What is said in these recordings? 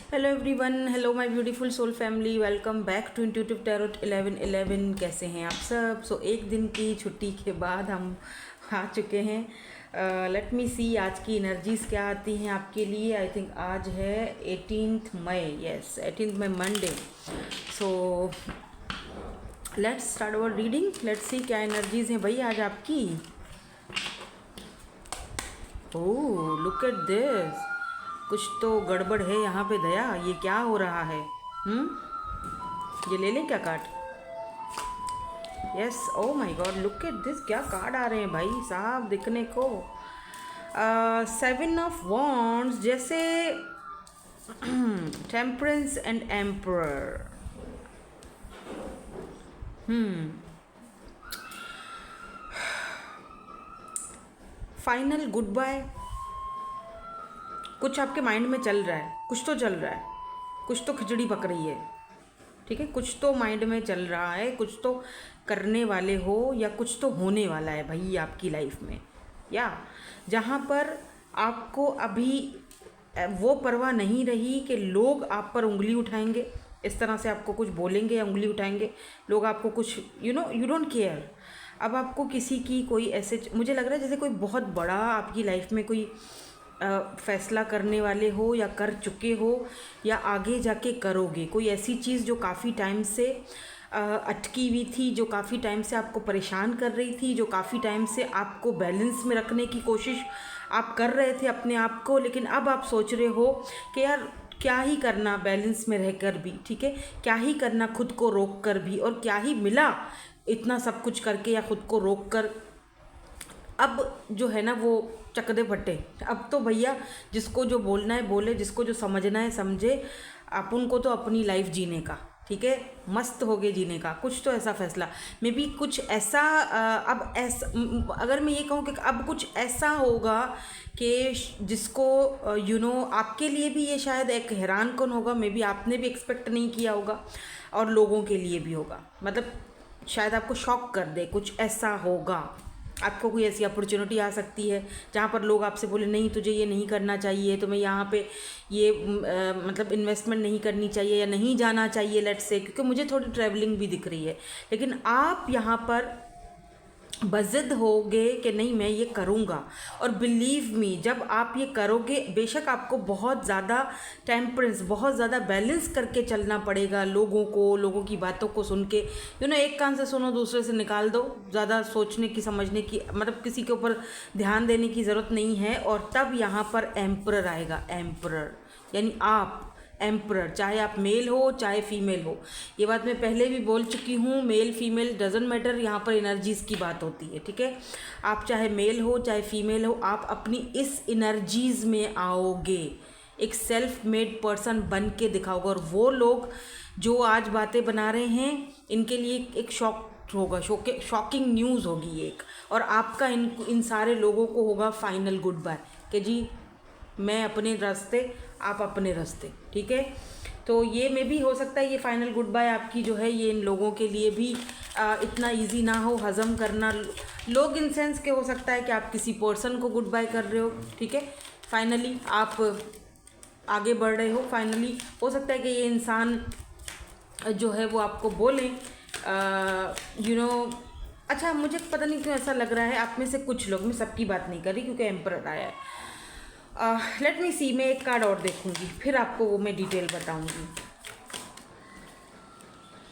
Hello everyone, hello my beautiful soul family, welcome back to intuitive tarot 1111। कैसे हैं आप सब? एक दिन की छुट्टी के बाद हम आ चुके हैं। लेट मी सी आज की एनर्जीज क्या आती हैं आपके लिए। आई थिंक आज है 18 मई, यस 18 मई, Monday. So let's start our reading. Let's see क्या एनर्जीज हैं भाई आज आपकी। ओह लुक एट दिस, कुछ तो गड़बड़ है यहाँ पे दया। ये क्या हो रहा है? ये ले लें क्या card? Yes, oh my god, look at this, क्या कार्ड आ रहे हैं भाई साहब दिखने को। 7 ऑफ वॉन्ड्स, जैसे temperance and emperor. Final goodbye. कुछ आपके माइंड में चल रहा है, कुछ तो चल रहा है, कुछ तो खिचड़ी पक रही है, ठीक है। कुछ तो माइंड में चल रहा है, कुछ तो करने वाले हो या कुछ तो होने वाला है भाई आपकी लाइफ में, या जहाँ पर आपको अभी वो परवाह नहीं रही कि लोग आप पर उंगली उठाएंगे, इस तरह से आपको कुछ बोलेंगे या उंगली उठाएंगे लोग आपको, कुछ यू डोंट केयर। अब आपको किसी की कोई ऐसे, मुझे लग रहा है जैसे कोई बहुत बड़ा आपकी लाइफ में कोई फैसला करने वाले हो या कर चुके हो या आगे जाके करोगे। कोई ऐसी चीज़ जो काफ़ी टाइम से अटकी हुई थी, जो काफ़ी टाइम से आपको परेशान कर रही थी, जो काफ़ी टाइम से आपको बैलेंस में रखने की कोशिश आप कर रहे थे अपने आप को, लेकिन अब आप सोच रहे हो कि यार क्या ही करना बैलेंस में रहकर भी, ठीक है, क्या ही करना खुद को रोक कर भी, और क्या ही मिला इतना सब कुछ करके या खुद को रोक कर। अब जो है ना वो चकदे फटे। अब तो भैया जिसको जो बोलना है बोले, जिसको जो समझना है समझे। अपन को तो अपनी लाइफ जीने का, ठीक है, मस्त हो गए जीने का। कुछ तो ऐसा फैसला मे बी कुछ ऐसा अब ऐसा, अगर मैं ये कहूँ कि अब कुछ ऐसा होगा कि जिसको आपके लिए भी ये शायद एक हैरान कौन होगा, मे बी आपने भी एक्सपेक्ट नहीं किया होगा, और लोगों के लिए भी होगा। मतलब शायद आपको शॉक कर दे, कुछ ऐसा होगा। आपको कोई ऐसी अपॉर्चुनिटी आ सकती है जहाँ पर लोग आपसे बोले नहीं तुझे ये नहीं करना चाहिए, तुम्हें यहाँ पे ये मतलब इन्वेस्टमेंट नहीं करनी चाहिए या नहीं जाना चाहिए, लेट्स से, क्योंकि मुझे थोड़ी ट्रैवलिंग भी दिख रही है। लेकिन आप यहाँ पर बज़िद होगे कि नहीं मैं ये करूँगा, और बिलीव मी जब आप ये करोगे बेशक आपको बहुत ज़्यादा टेम्परेंस, बहुत ज़्यादा बैलेंस करके चलना पड़ेगा। लोगों की बातों को सुन के एक कान से सुनो दूसरे से निकाल दो, ज़्यादा सोचने की समझने की मतलब किसी के ऊपर ध्यान देने की ज़रूरत नहीं है। और तब यहाँ पर एम्परर आएगा। एम्परर यानी आप एम्परर, चाहे आप मेल हो चाहे फीमेल हो। ये बात मैं पहले भी बोल चुकी हूँ, मेल फीमेल डजंट मैटर, यहाँ पर एनर्जीज़ की बात होती है, ठीक है। आप चाहे मेल हो चाहे फीमेल हो, आप अपनी इस एनर्जीज़ में आओगे, एक सेल्फ मेड पर्सन बन के दिखाओगे। और वो लोग जो आज बातें बना रहे हैं इनके लिए एक शॉक होगा, शॉकिंग न्यूज़ होगी एक, और आपका इन सारे लोगों को होगा फाइनल गुड बाय कि जी मैं अपने रास्ते, आप अपने रास्ते, ठीक है। तो ये में भी हो सकता है ये फाइनल गुड बाय आपकी जो है ये इन लोगों के लिए भी इतना इजी ना हो हज़म करना। लोग इन सेंस के हो सकता है कि आप किसी पर्सन को गुड बाय कर रहे हो, ठीक है, फाइनली आप आगे बढ़ रहे हो। फाइनली हो सकता है कि ये इंसान जो है वो आपको बोलें अच्छा, मुझे पता नहीं क्यों ऐसा लग रहा है आप में से कुछ लोग, मैं सबकी बात नहीं कर रही क्योंकि एम्परर आया है। लेट मी सी, मैं एक कार्ड और देखूंगी फिर आपको वो मैं डिटेल बताऊंगी।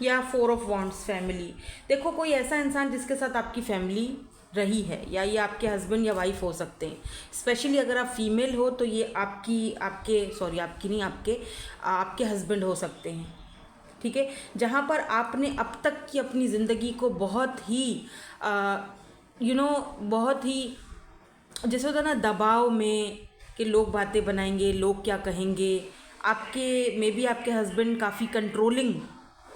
या 4 ऑफ वॉन्ड्स, फैमिली। देखो कोई ऐसा इंसान जिसके साथ आपकी फैमिली रही है, या ये आपके हस्बैंड या वाइफ हो सकते हैं। स्पेशली अगर आप फीमेल हो तो ये आपके हस्बैंड हो सकते हैं, ठीक है। जहाँ पर आपने अब तक की अपनी ज़िंदगी को बहुत ही बहुत ही जैसे होता है ना दबाव में कि लोग बातें बनाएंगे, लोग क्या कहेंगे, आपके मे बी आपके हस्बैंड काफ़ी कंट्रोलिंग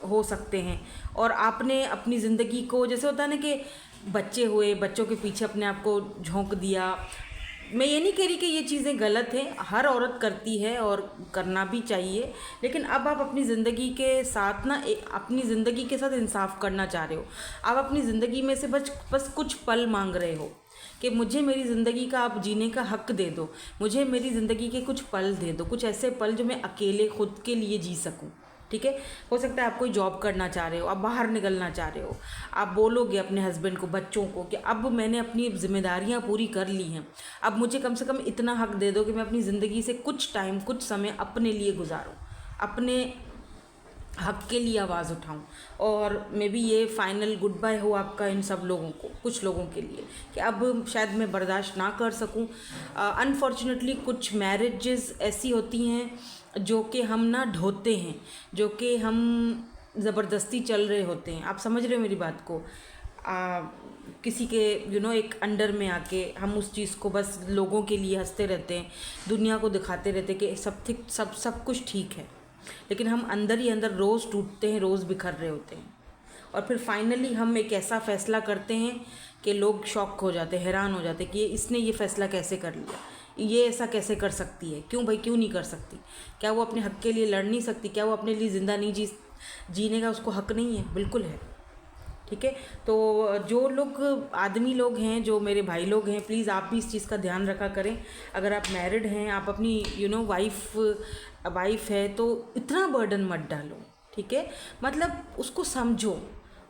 हो सकते हैं, और आपने अपनी ज़िंदगी को जैसे होता है ना कि बच्चे हुए, बच्चों के पीछे अपने आप को झोंक दिया। मैं ये नहीं कह रही कि ये चीज़ें गलत हैं, हर औरत करती है और करना भी चाहिए, लेकिन अब आप अपनी ज़िंदगी के साथ ना अपनी ज़िंदगी के साथ इंसाफ करना चाह रहे हो। आप अपनी ज़िंदगी में से बस कुछ पल मांग रहे हो कि मुझे मेरी ज़िंदगी का आप जीने का हक दे दो, मुझे मेरी ज़िंदगी के कुछ पल दे दो, कुछ ऐसे पल जो मैं अकेले खुद के लिए जी सकूं। ठीक है, हो सकता है आप कोई जॉब करना चाह रहे हो, आप बाहर निकलना चाह रहे हो, आप बोलोगे अपने हस्बैंड को, बच्चों को कि अब मैंने अपनी जिम्मेदारियां पूरी कर ली हैं, अब मुझे कम से कम इतना हक दे दो कि मैं अपनी ज़िंदगी से कुछ टाइम, कुछ समय अपने लिए गुजारूं, अपने हक के लिए आवाज़ उठाऊं। और मे बी ये फाइनल गुड बाय हो आपका इन सब लोगों को, कुछ लोगों के लिए, कि अब शायद मैं बर्दाश्त ना कर सकूं। अनफॉर्चुनेटली कुछ मैरिजेस ऐसी होती हैं जो कि हम ना ढोते हैं, जो कि हम ज़बरदस्ती चल रहे होते हैं। आप समझ रहे हो मेरी बात को? किसी के एक अंडर में आके हम उस चीज़ को बस लोगों के लिए हंसते रहते हैं, दुनिया को दिखाते रहते हैं कि सब कुछ ठीक है, लेकिन हम अंदर ही अंदर रोज़ टूटते हैं, रोज़ बिखर रहे होते हैं। और फिर फाइनली हम एक ऐसा फ़ैसला करते हैं कि लोग शॉक हो जाते हैं, हैरान हो जाते हैं कि इसने ये फ़ैसला कैसे कर लिया, ये ऐसा कैसे कर सकती है, क्यों भाई, क्यों नहीं कर सकती? क्या वो अपने हक के लिए लड़ नहीं सकती? क्या वो अपने लिए ज़िंदा नहीं जीने का उसको हक नहीं है? बिल्कुल है। ठीक है, तो जो लोग आदमी लोग हैं, जो मेरे भाई लोग हैं, प्लीज़ आप भी इस चीज़ का ध्यान रखा करें। अगर आप मैरिड हैं, आप अपनी वाइफ है, तो इतना बर्डन मत डालो। ठीक है, मतलब उसको समझो,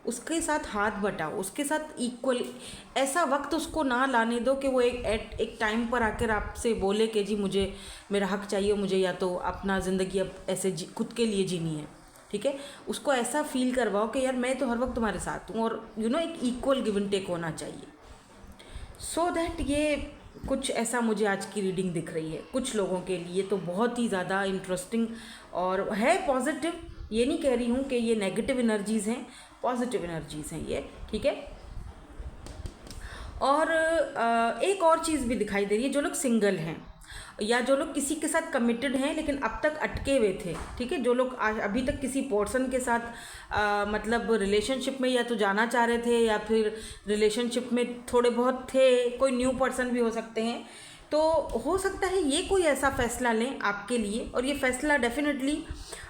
उसके साथ हाथ बटाओ, उसके साथ इक्वल, ऐसा वक्त उसको ना लाने दो कि वो एक टाइम पर आकर आपसे बोले कि जी मुझे मेरा हक चाहिए, मुझे या तो अपना ज़िंदगी अब ऐसे खुद के लिए जीनी है। ठीक है, उसको ऐसा फील करवाओ कि यार मैं तो हर वक्त तुम्हारे साथ हूँ, और एक इक्वल गिव एंड टेक होना चाहिए। सो दैट ये कुछ ऐसा मुझे आज की रीडिंग दिख रही है कुछ लोगों के लिए, तो बहुत ही ज़्यादा इंटरेस्टिंग और है पॉजिटिव। ये नहीं कह रही हूँ कि ये नेगेटिव एनर्जीज़ हैं, पॉजिटिव एनर्जीज़ हैं ये। ठीक है, और एक और चीज़ भी दिखाई दे रही है, जो लोग सिंगल हैं या जो लोग किसी के साथ कमिटेड हैं लेकिन अब तक अटके हुए थे। ठीक है, जो लोग अभी तक किसी पर्सन के साथ मतलब रिलेशनशिप में या तो जाना चाह रहे थे या फिर रिलेशनशिप में थोड़े बहुत थे, कोई न्यू पर्सन भी हो सकते हैं, तो हो सकता है ये कोई ऐसा फ़ैसला लें आपके लिए, और ये फ़ैसला डेफिनेटली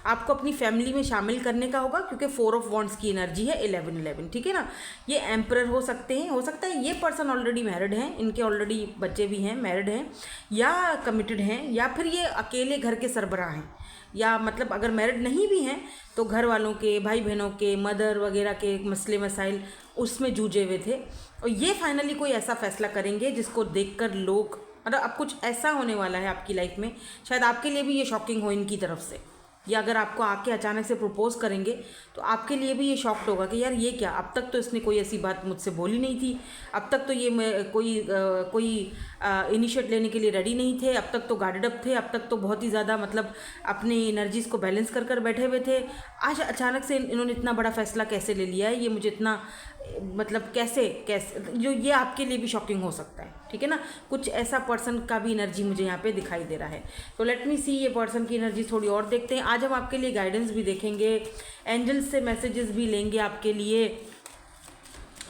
आपको अपनी फैमिली में शामिल करने का होगा, क्योंकि 4 ऑफ वॉन्ड्स की एनर्जी है 11-11। ठीक है ना, ये एम्परर हो सकते हैं, हो सकता है ये पर्सन ऑलरेडी मैरिड हैं, इनके ऑलरेडी बच्चे भी हैं, मैरिड हैं या कमिटेड हैं, या फिर ये अकेले घर के सरबराह हैं, या मतलब अगर मैरिड नहीं भी हैं तो घर वालों के, भाई बहनों के, मदर वगैरह के मसले मसाइल उसमें जूझे हुए थे, और ये फाइनली कोई ऐसा फ़ैसला करेंगे जिसको देखकर लोग, मतलब अब कुछ ऐसा होने वाला है आपकी लाइफ में, शायद आपके लिए भी ये शॉकिंग हो इनकी तरफ से, या अगर आपको आके अचानक से प्रपोज करेंगे तो आपके लिए भी ये शॉक्ड होगा कि यार ये क्या, अब तक तो इसने कोई ऐसी बात मुझसे बोली नहीं थी, अब तक तो ये कोई इनिशिएट लेने के लिए रेडी नहीं थे, अब तक तो गार्डेड अप थे, अब तक तो बहुत ही ज़्यादा मतलब अपनी एनर्जीज़ को बैलेंस कर बैठे हुए थे, आज अचानक से इन्होंने इतना बड़ा फैसला कैसे ले लिया है, ये मुझे इतना मतलब कैसे जो ये आपके लिए भी शॉकिंग हो सकता है। ठीक है ना, कुछ ऐसा पर्सन का भी एनर्जी मुझे यहाँ पे दिखाई दे रहा है। तो लेट मी सी, ये पर्सन की एनर्जी थोड़ी और देखते हैं। आज हम आपके लिए गाइडेंस भी देखेंगे, एंजल्स से मैसेजेस भी लेंगे आपके लिए,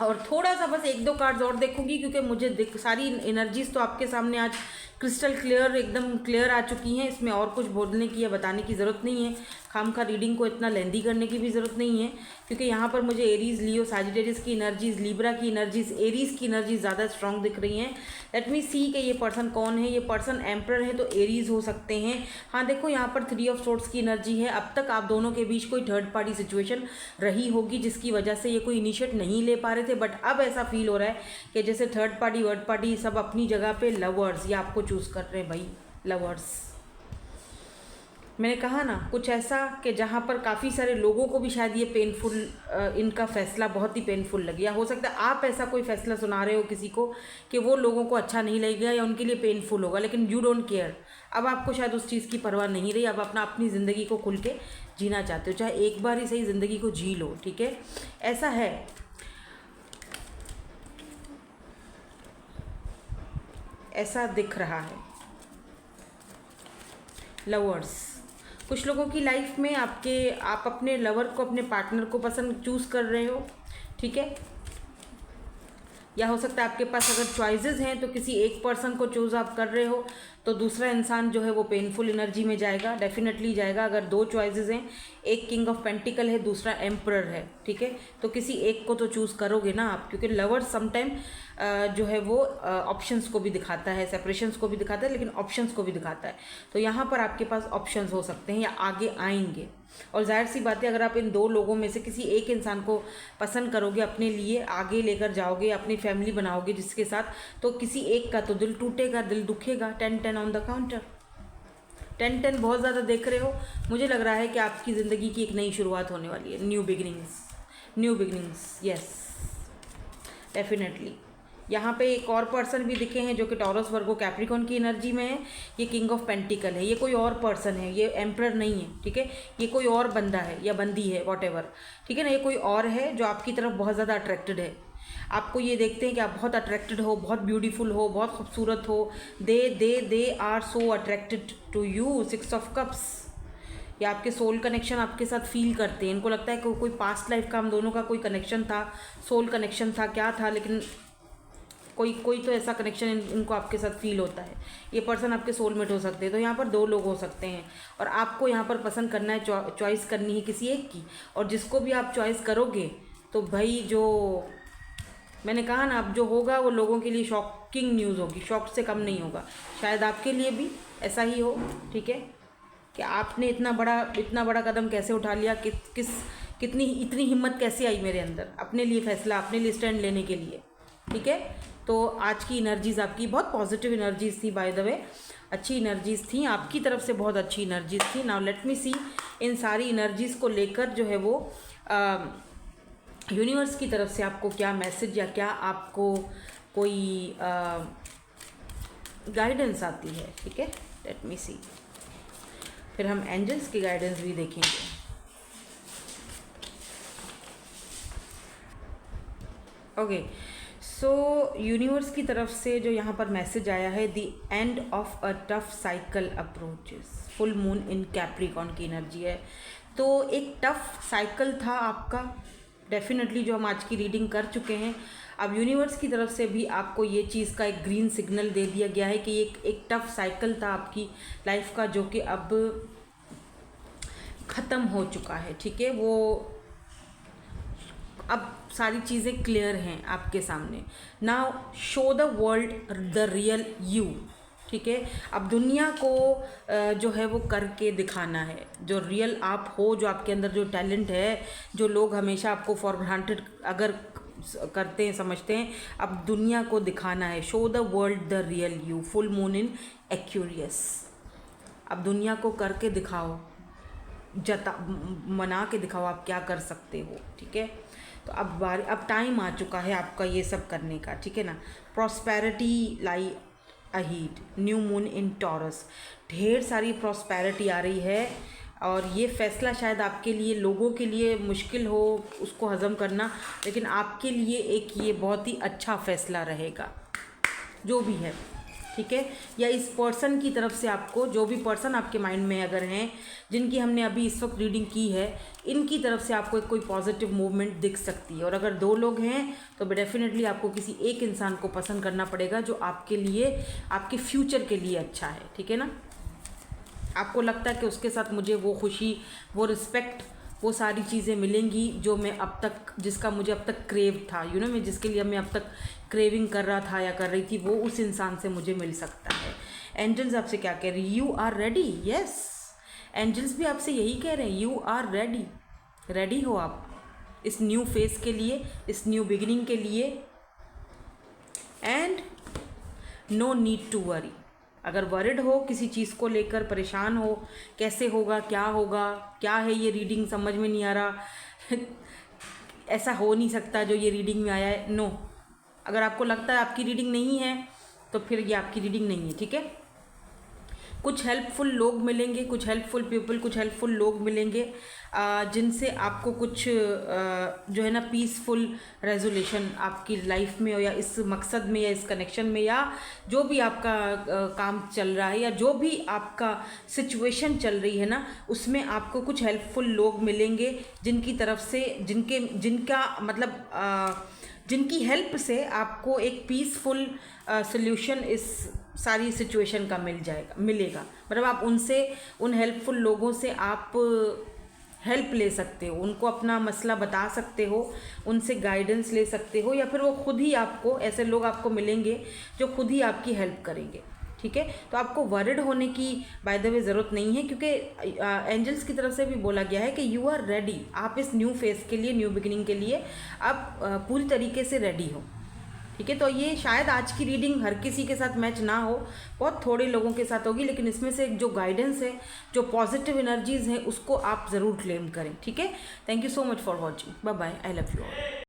और थोड़ा सा बस 1-2 कार्ड्स और देखूंगी, क्योंकि मुझे सारी एनर्जीज तो आपके सामने आज क्रिस्टल क्लियर, एकदम क्लियर आ चुकी हैं, इसमें और कुछ बोलने की या बताने की ज़रूरत नहीं है, खामखा रीडिंग को इतना लेंदी करने की भी ज़रूरत नहीं है, क्योंकि यहाँ पर मुझे एरीज़, लियो, सजिटेरियस की एनर्जीज़, लिब्रा की एनर्जीज़, एरीज़ की एनर्जीज ज़्यादा स्ट्रॉन्ग दिख रही हैं। लेट मी सी कि ये पर्सन कौन है। ये पर्सन एम्परर है तो एरीज़ हो सकते हैं। हाँ देखो, यहाँ पर 3 ऑफ सोर्ड्स की एनर्जी है। अब तक आप दोनों के बीच कोई थर्ड पार्टी सिचुएशन रही होगी जिसकी वजह से ये कोई इनिशिएट नहीं ले पा रहे थे, बट अब ऐसा फील हो रहा है कि जैसे थर्ड पार्टी, वर्ड पार्टी सब अपनी जगह पे लवर्स, या आपको चूज़ कर रहे हैं भाई, लवर्स। मैंने कहा ना, कुछ ऐसा कि जहाँ पर काफ़ी सारे लोगों को भी शायद ये पेनफुल, इनका फ़ैसला बहुत ही पेनफुल लगे, या हो सकता है आप ऐसा कोई फ़ैसला सुना रहे हो किसी को कि वो लोगों को अच्छा नहीं लगेगा या उनके लिए पेनफुल होगा, लेकिन यू डोंट केयर। अब आपको शायद उस चीज़ की परवाह नहीं रही, अब अपनी ज़िंदगी को खुल के जीना चाहते हो, चाहे एक बार ही सही ज़िंदगी को जी लो। ठीक है, ऐसा है। ऐसा दिख रहा है लवर्स। कुछ लोगों की लाइफ में आप अपने लवर को, अपने पार्टनर को पसंद चूज़ कर रहे हो। ठीक है, या हो सकता है आपके पास अगर चॉइसेस हैं तो किसी एक पर्सन को चूज़ आप कर रहे हो, तो दूसरा इंसान जो है वो पेनफुल एनर्जी में जाएगा, डेफिनेटली जाएगा। अगर 2 चॉइसेस हैं, एक किंग ऑफ पेंटिकल है, दूसरा एम्परर है, ठीक है, तो किसी एक को तो चूज़ करोगे ना आप, क्योंकि लवर्स समटाइम जो है वो ऑप्शंस को भी दिखाता है, सेपरेशंस को भी दिखाता है, लेकिन ऑप्शंस को भी दिखाता है। तो यहाँ पर आपके पास ऑप्शंस हो सकते हैं या आगे आएंगे। और जाहिर सी बात है, अगर आप इन दो लोगों में से किसी एक इंसान को पसंद करोगे, अपने लिए आगे लेकर जाओगे, अपनी फैमिली बनाओगे जिसके साथ, तो किसी एक का तो दिल टूटेगा, दिल दुखेगा। 10-10 ऑन द काउंटर। 10-10 बहुत ज़्यादा देख रहे हो। मुझे लग रहा है कि आपकी ज़िंदगी की एक नई शुरुआत होने वाली है। New beginnings, yes, definitely. यहाँ पे एक और पर्सन भी दिखे हैं जो कि टॉरस, वर्गो, कैप्रिकॉन की एनर्जी में है। ये किंग ऑफ पेंटिकल है। ये कोई और पर्सन है, ये एम्परर नहीं है, ठीक है। ये कोई और बंदा है या बंदी है, वॉटेवर, ठीक है ना। ये कोई और है जो आपकी तरफ बहुत ज़्यादा अट्रैक्टेड है। आपको ये देखते हैं कि आप बहुत अट्रैक्टेड हो, बहुत ब्यूटीफुल हो, बहुत खूबसूरत हो। They are so attracted to you. 6 of cups, या आपके सोल कनेक्शन आपके साथ फील करते हैं। इनको लगता है कि कोई पास्ट लाइफ का हम दोनों का कोई कनेक्शन था, सोल कनेक्शन था, क्या था, लेकिन कोई तो ऐसा कनेक्शन इनको आपके साथ फील होता है। ये पर्सन आपके सोलमेट हो सकते हैं। तो यहाँ पर 2 लोग हो सकते हैं और आपको यहाँ पर पसंद करना है, चॉइस करनी है किसी एक की। और जिसको भी आप चॉइस करोगे तो भाई, जो मैंने कहा ना, अब जो होगा वो लोगों के लिए शॉकिंग न्यूज़ होगी, शॉक से कम नहीं होगा। शायद आपके लिए भी ऐसा ही हो, ठीक है, कि आपने इतना बड़ा कदम कैसे उठा लिया, इतनी हिम्मत कैसे आई मेरे अंदर अपने लिए फैसला, अपने लिए स्टैंड लेने के लिए, ठीक है। तो आज की एनर्जीज़ आपकी बहुत पॉजिटिव एनर्जीज़ थी, बाय द वे, अच्छी एनर्जीज़ थी आपकी तरफ से, बहुत अच्छी एनर्जीज़ थी। नाउ लेट मी सी, इन सारी एनर्जीज़ को लेकर जो है वो यूनिवर्स की तरफ से आपको क्या मैसेज या क्या आपको कोई गाइडेंस आती है, ठीक है। लेट मी सी, फिर हम एंजल्स की गाइडेंस भी देखेंगे। ओके, सो यूनिवर्स की तरफ से जो यहाँ पर मैसेज आया है, the end of a tough cycle approaches. Full moon in Capricorn की एनर्जी है। तो एक टफ साइकिल था आपका, डेफिनेटली, जो हम आज की रीडिंग कर चुके हैं। अब यूनिवर्स की तरफ से भी आपको ये चीज़ का एक ग्रीन सिग्नल दे दिया गया है कि एक टफ साइकिल था आपकी लाइफ का, जो कि अब ख़त्म हो चुका है, ठीक है। वो अब सारी चीज़ें क्लियर हैं आपके सामने। Now show the world the real you, ठीक है। अब दुनिया को जो है वो करके दिखाना है, जो रियल आप हो, जो आपके अंदर जो टैलेंट है, जो लोग हमेशा आपको फॉर ग्रांटेड अगर करते हैं, समझते हैं, अब दुनिया को दिखाना है। Show the world the real you, full moon in Aquarius. अब दुनिया को करके दिखाओ, मना के दिखाओ आप क्या कर सकते हो, ठीक है। तो अब टाइम आ चुका है आपका ये सब करने का, ठीक है ना। Prosperity lie ahead, new moon in Taurus, ढेर सारी प्रॉस्पेरिटी आ रही है। और ये फ़ैसला शायद आपके लिए, लोगों के लिए मुश्किल हो उसको हज़म करना, लेकिन आपके लिए एक ये बहुत ही अच्छा फ़ैसला रहेगा, जो भी है, ठीक है। या इस पर्सन की तरफ से आपको, जो भी पर्सन आपके माइंड में अगर हैं, जिनकी हमने अभी इस वक्त रीडिंग की है, इनकी तरफ से आपको एक कोई पॉजिटिव मूवमेंट दिख सकती है। और अगर 2 लोग हैं तो डेफिनेटली आपको किसी एक इंसान को पसंद करना पड़ेगा जो आपके लिए, आपके फ्यूचर के लिए अच्छा है, ठीक है ना। आपको लगता है कि उसके साथ मुझे वो खुशी, वो रिस्पेक्ट, वो सारी चीज़ें मिलेंगी जो मैं अब तक, जिसका मुझे अब तक क्रेव था, मैं जिसके लिए मैं अब तक क्रेविंग कर रहा था या कर रही थी, वो उस इंसान से मुझे मिल सकता है। एंजल्स आपसे क्या कह रही है? You are ready. Yes, angels भी आपसे यही कह रहे हैं, यू आर रेडी। रेडी हो आप इस न्यू फेस के लिए, इस न्यू बिगिनिंग के लिए। And no need to worry. अगर वरिड हो, किसी चीज़ को लेकर परेशान हो, कैसे होगा, क्या है ये रीडिंग, समझ में नहीं आ रहा ऐसा हो नहीं सकता जो ये रीडिंग में आया है, नो। अगर आपको लगता है आपकी रीडिंग नहीं है तो फिर ये आपकी रीडिंग नहीं है, ठीक है। कुछ हेल्पफुल लोग मिलेंगे, कुछ हेल्पफुल पीपल, कुछ हेल्पफुल लोग मिलेंगे जिनसे आपको कुछ जो है ना पीसफुल रेजोल्यूशन आपकी लाइफ में हो, या इस मकसद में, या इस कनेक्शन में, या जो भी आपका काम चल रहा है, या जो भी आपका सिचुएशन चल रही है ना, उसमें आपको कुछ हेल्पफुल लोग मिलेंगे जिनकी तरफ से, जिनका मतलब जिनकी हेल्प से आपको एक पीसफुल सल्यूशन इस सारी सिचुएशन का मिलेगा। मतलब आप उनसे, उन हेल्पफुल लोगों से आप हेल्प ले सकते हो, उनको अपना मसला बता सकते हो, उनसे गाइडेंस ले सकते हो, या फिर वो खुद ही आपको, ऐसे लोग आपको मिलेंगे जो खुद ही आपकी हेल्प करेंगे। ठीक है, तो आपको वरिड होने की बाय द वे ज़रूरत नहीं है, क्योंकि एंजल्स की तरफ से भी बोला गया है कि यू आर रेडी। आप इस न्यू फेज़ के लिए, न्यू बिगिनिंग के लिए आप पूरी तरीके से रेडी हो। ठीक है, तो ये शायद आज की रीडिंग हर किसी के साथ मैच ना हो, बहुत थोड़े लोगों के साथ होगी, लेकिन इसमें से जो गाइडेंस है, जो पॉजिटिव एनर्जीज़ हैं, उसको आप ज़रूर क्लेम करें। ठीक है, thank you so much for watching, bye bye, I love you all.